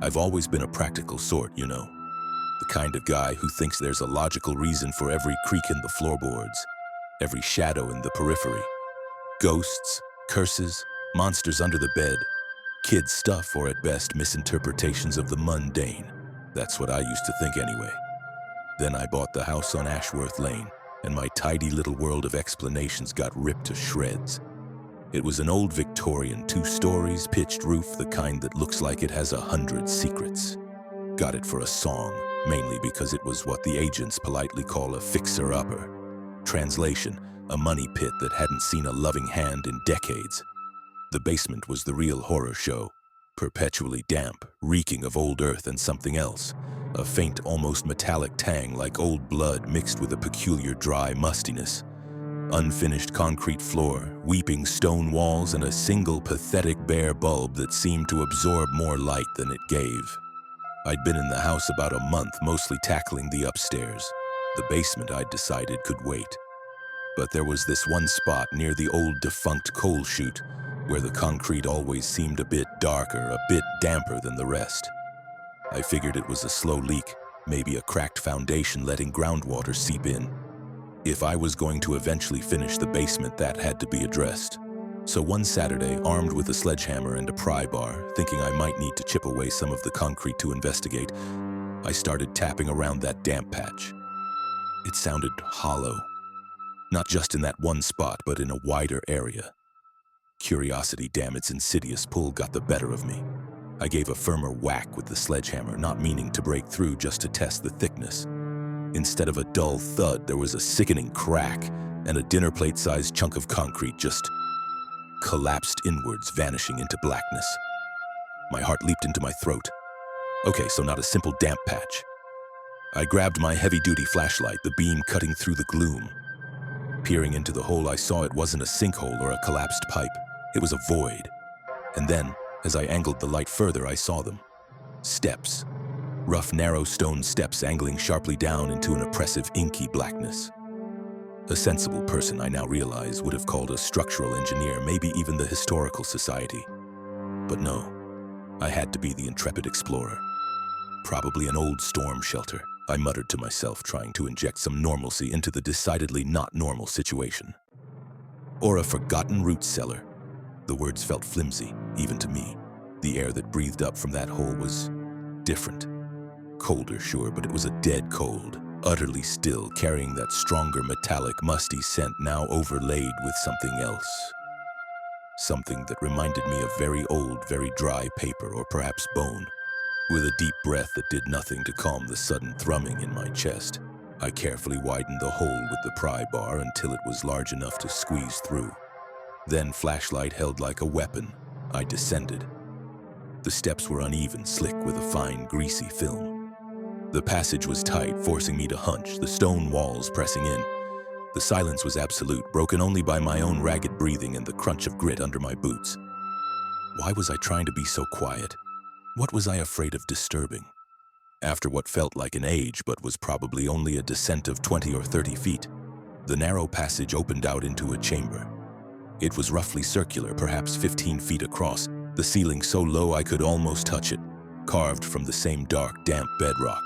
I've always been a practical sort, you know. The kind of guy who thinks there's a logical reason for every creak in the floorboards, every shadow in the periphery. Ghosts, curses, monsters under the bed, kid stuff, or at best misinterpretations of the mundane. That's what I used to think anyway. Then I bought the house on Ashworth Lane, and my tidy little world of explanations got ripped to shreds. It was an old Victorian, 2 stories, pitched roof, the kind that looks like it has 100 secrets. Got it for a song, mainly because it was what the agents politely call a fixer-upper. Translation, a money pit that hadn't seen a loving hand in decades. The basement was the real horror show, perpetually damp, reeking of old earth and something else. A faint, almost metallic tang like old blood mixed with a peculiar dry mustiness. Unfinished concrete floor, weeping stone walls, and a single pathetic bare bulb that seemed to absorb more light than it gave. I'd been in the house about a month, mostly tackling the upstairs. The basement, I'd decided, could wait. But there was this one spot near the old defunct coal chute where the concrete always seemed a bit darker, a bit damper than the rest. I figured it was a slow leak, maybe a cracked foundation letting groundwater seep in. If I was going to eventually finish the basement, that had to be addressed. So one Saturday, armed with a sledgehammer and a pry bar, thinking I might need to chip away some of the concrete to investigate, I started tapping around that damp patch. It sounded hollow. Not just in that one spot, but in a wider area. Curiosity, damn its insidious pull, got the better of me. I gave a firmer whack with the sledgehammer, not meaning to break through, just to test the thickness. Instead of a dull thud, there was a sickening crack, and a dinner plate-sized chunk of concrete just collapsed inwards, vanishing into blackness. My heart leaped into my throat. Okay, so not a simple damp patch. I grabbed my heavy-duty flashlight, the beam cutting through the gloom. Peering into the hole, I saw it wasn't a sinkhole or a collapsed pipe. It was a void. And then, as I angled the light further, I saw them. Steps. Rough, narrow stone steps angling sharply down into an oppressive, inky blackness. A sensible person, I now realize, would have called a structural engineer, maybe even the Historical Society. But no, I had to be the intrepid explorer. Probably an old storm shelter, I muttered to myself, trying to inject some normalcy into the decidedly not normal situation. Or a forgotten root cellar. The words felt flimsy, even to me. The air that breathed up from that hole was different. Colder, sure, but it was a dead cold, utterly still, carrying that stronger metallic, musty scent now overlaid with something else. Something that reminded me of very old, very dry paper, or perhaps bone. With a deep breath that did nothing to calm the sudden thrumming in my chest, I carefully widened the hole with the pry bar until it was large enough to squeeze through. Then, flashlight held like a weapon, I descended. The steps were uneven, slick with a fine, greasy film. The passage was tight, forcing me to hunch, the stone walls pressing in. The silence was absolute, broken only by my own ragged breathing and the crunch of grit under my boots. Why was I trying to be so quiet? What was I afraid of disturbing? After what felt like an age, but was probably only a descent of 20 or 30 feet, the narrow passage opened out into a chamber. It was roughly circular, perhaps 15 feet across, the ceiling so low I could almost touch it, carved from the same dark, damp bedrock.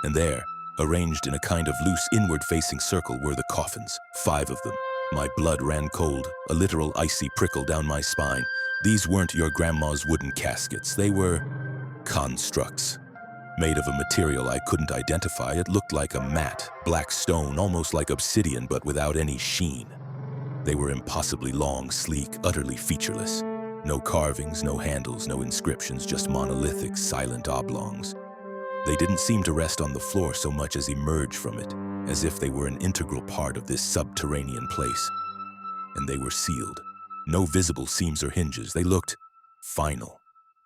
And there, arranged in a kind of loose inward-facing circle, were the coffins, 5 of them. My blood ran cold, a literal icy prickle down my spine. These weren't your grandma's wooden caskets. They were constructs. Made of a material I couldn't identify, it looked like a matte, black stone, almost like obsidian, but without any sheen. They were impossibly long, sleek, utterly featureless. No carvings, no handles, no inscriptions, just monolithic, silent oblongs. They didn't seem to rest on the floor so much as emerge from it, as if they were an integral part of this subterranean place. And they were sealed. No visible seams or hinges. They looked final.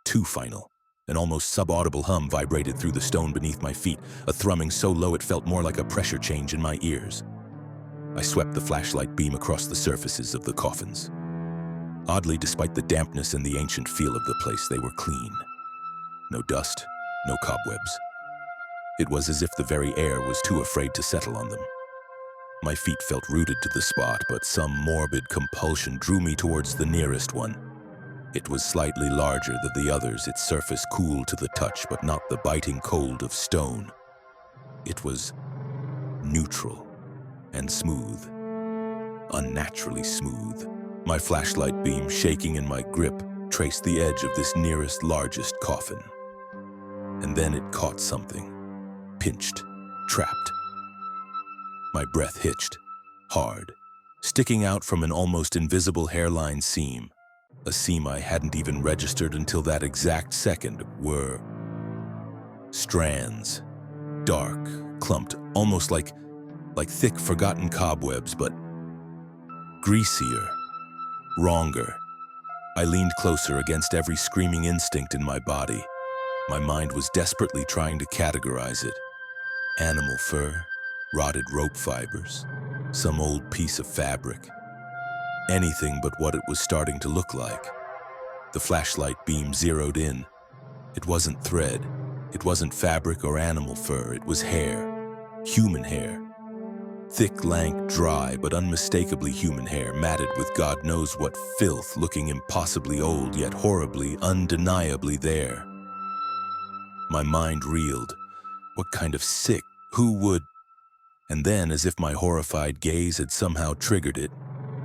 Too final. An almost sub-audible hum vibrated through the stone beneath my feet, a thrumming so low it felt more like a pressure change in my ears. I swept the flashlight beam across the surfaces of the coffins. Oddly, despite the dampness and the ancient feel of the place, they were clean. No dust, no cobwebs. It was as if the very air was too afraid to settle on them. My feet felt rooted to the spot, but some morbid compulsion drew me towards the nearest one. It was slightly larger than the others, its surface cool to the touch, but not the biting cold of stone. It was neutral and smooth, unnaturally smooth. My flashlight beam, shaking in my grip, traced the edge of this nearest, largest coffin. And then it caught something. Pinched, trapped. My breath hitched, hard, sticking out from an almost invisible hairline seam. A seam I hadn't even registered until that exact second were strands, dark, clumped, almost like thick, forgotten cobwebs, but greasier, wronger. I leaned closer against every screaming instinct in my body. My mind was desperately trying to categorize it. Animal fur, rotted rope fibers, some old piece of fabric. Anything but what it was starting to look like. The flashlight beam zeroed in. It wasn't thread. It wasn't fabric or animal fur. It was hair. Human hair. Thick, lank, dry, but unmistakably human hair, matted with God knows what filth, looking impossibly old, yet horribly, undeniably there. My mind reeled. What kind of sick? Who would? And then, as if my horrified gaze had somehow triggered it,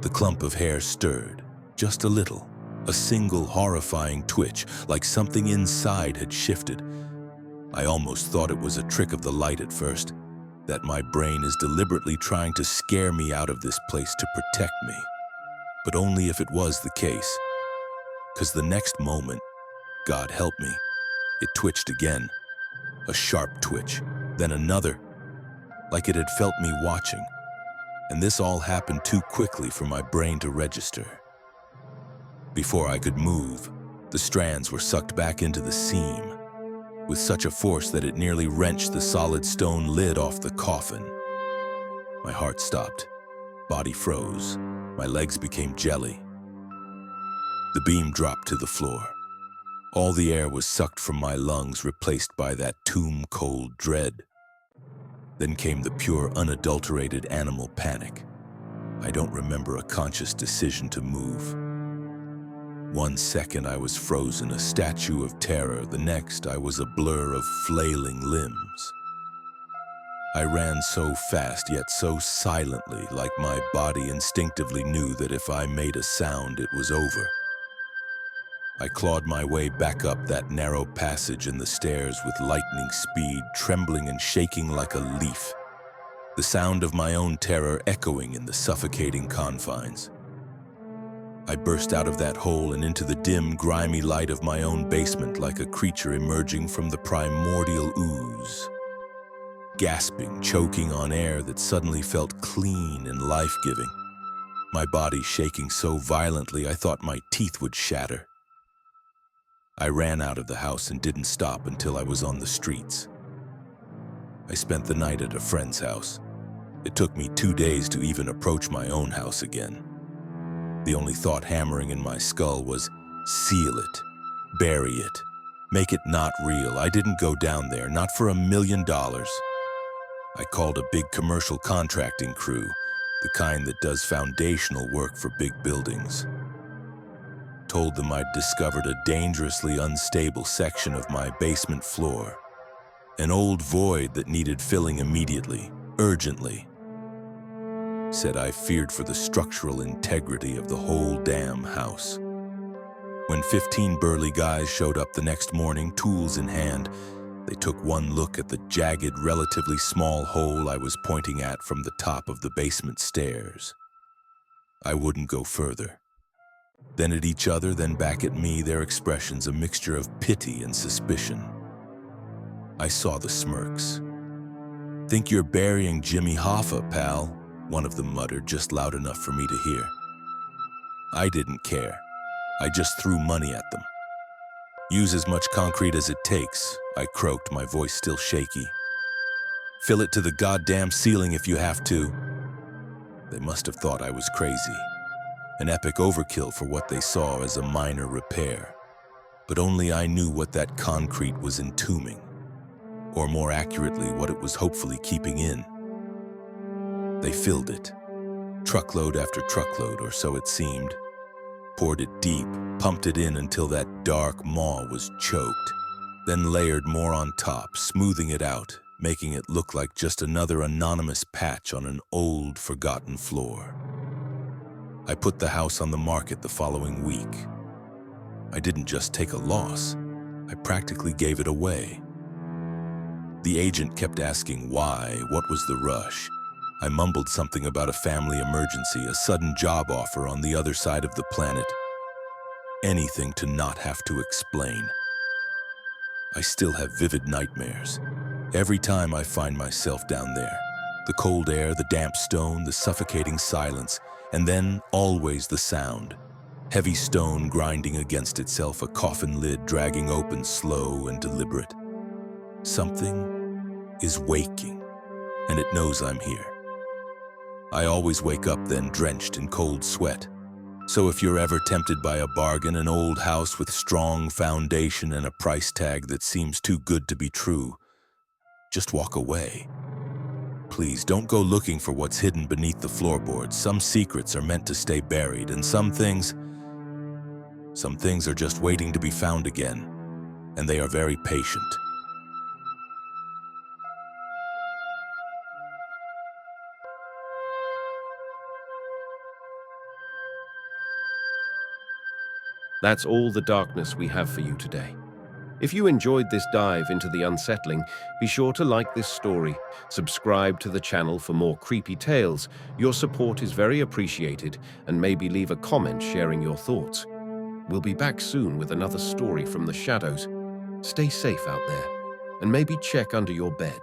the clump of hair stirred, just a little, a single horrifying twitch, like something inside had shifted. I almost thought it was a trick of the light at first, that my brain is deliberately trying to scare me out of this place to protect me. But only if it was the case. 'Cause the next moment, God help me, it twitched again. A sharp twitch, then another, like it had felt me watching. And this all happened too quickly for my brain to register. Before I could move, the strands were sucked back into the seam, with such a force that it nearly wrenched the solid stone lid off the coffin. My heart stopped, body froze, my legs became jelly. The beam dropped to the floor. All the air was sucked from my lungs, replaced by that tomb-cold dread. Then came the pure, unadulterated animal panic. I don't remember a conscious decision to move. 1 second I was frozen, a statue of terror. The next I was a blur of flailing limbs. I ran so fast, yet so silently, like my body instinctively knew that if I made a sound, it was over. I clawed my way back up that narrow passage and the stairs with lightning speed, trembling and shaking like a leaf, the sound of my own terror echoing in the suffocating confines. I burst out of that hole and into the dim, grimy light of my own basement like a creature emerging from the primordial ooze, gasping, choking on air that suddenly felt clean and life-giving, my body shaking so violently I thought my teeth would shatter. I ran out of the house and didn't stop until I was on the streets. I spent the night at a friend's house. It took me 2 days to even approach my own house again. The only thought hammering in my skull was, seal it, bury it, make it not real. I didn't go down there, not for $1 million. I called a big commercial contracting crew, the kind that does foundational work for big buildings. Told them I'd discovered a dangerously unstable section of my basement floor, an old void that needed filling immediately, urgently. Said I feared for the structural integrity of the whole damn house. When 15 burly guys showed up the next morning, tools in hand, they took one look at the jagged, relatively small hole I was pointing at from the top of the basement stairs. I wouldn't go further. Then at each other, then back at me, their expressions a mixture of pity and suspicion. I saw the smirks. "Think you're burying Jimmy Hoffa, pal," one of them muttered, just loud enough for me to hear. I didn't care. I just threw money at them. "Use as much concrete as it takes," I croaked, my voice still shaky. "Fill it to the goddamn ceiling if you have to." They must have thought I was crazy. An epic overkill for what they saw as a minor repair. But only I knew what that concrete was entombing, or more accurately, what it was hopefully keeping in. They filled it, truckload after truckload, or so it seemed. poured it deep, pumped it in until that dark maw was choked, then layered more on top, smoothing it out, making it look like just another anonymous patch on an old, forgotten floor. I put the house on the market the following week. I didn't just take a loss, I practically gave it away. The agent kept asking why, what was the rush. I mumbled something about a family emergency, a sudden job offer on the other side of the planet. Anything to not have to explain. I still have vivid nightmares. Every time I find myself down there. The cold air, the damp stone, the suffocating silence, and then always the sound. Heavy stone grinding against itself, a coffin lid dragging open slow and deliberate. Something is waking, and it knows I'm here. I always wake up then drenched in cold sweat. So if you're ever tempted by a bargain, an old house with strong foundation and a price tag that seems too good to be true, just walk away. Please don't go looking for what's hidden beneath the floorboards. Some secrets are meant to stay buried, and some things are just waiting to be found again, and they are very patient. That's all the darkness we have for you today. If you enjoyed this dive into the unsettling, be sure to like this story, subscribe to the channel for more creepy tales. Your support is very appreciated, and maybe leave a comment sharing your thoughts. We'll be back soon with another story from the shadows. Stay safe out there, and maybe check under your bed.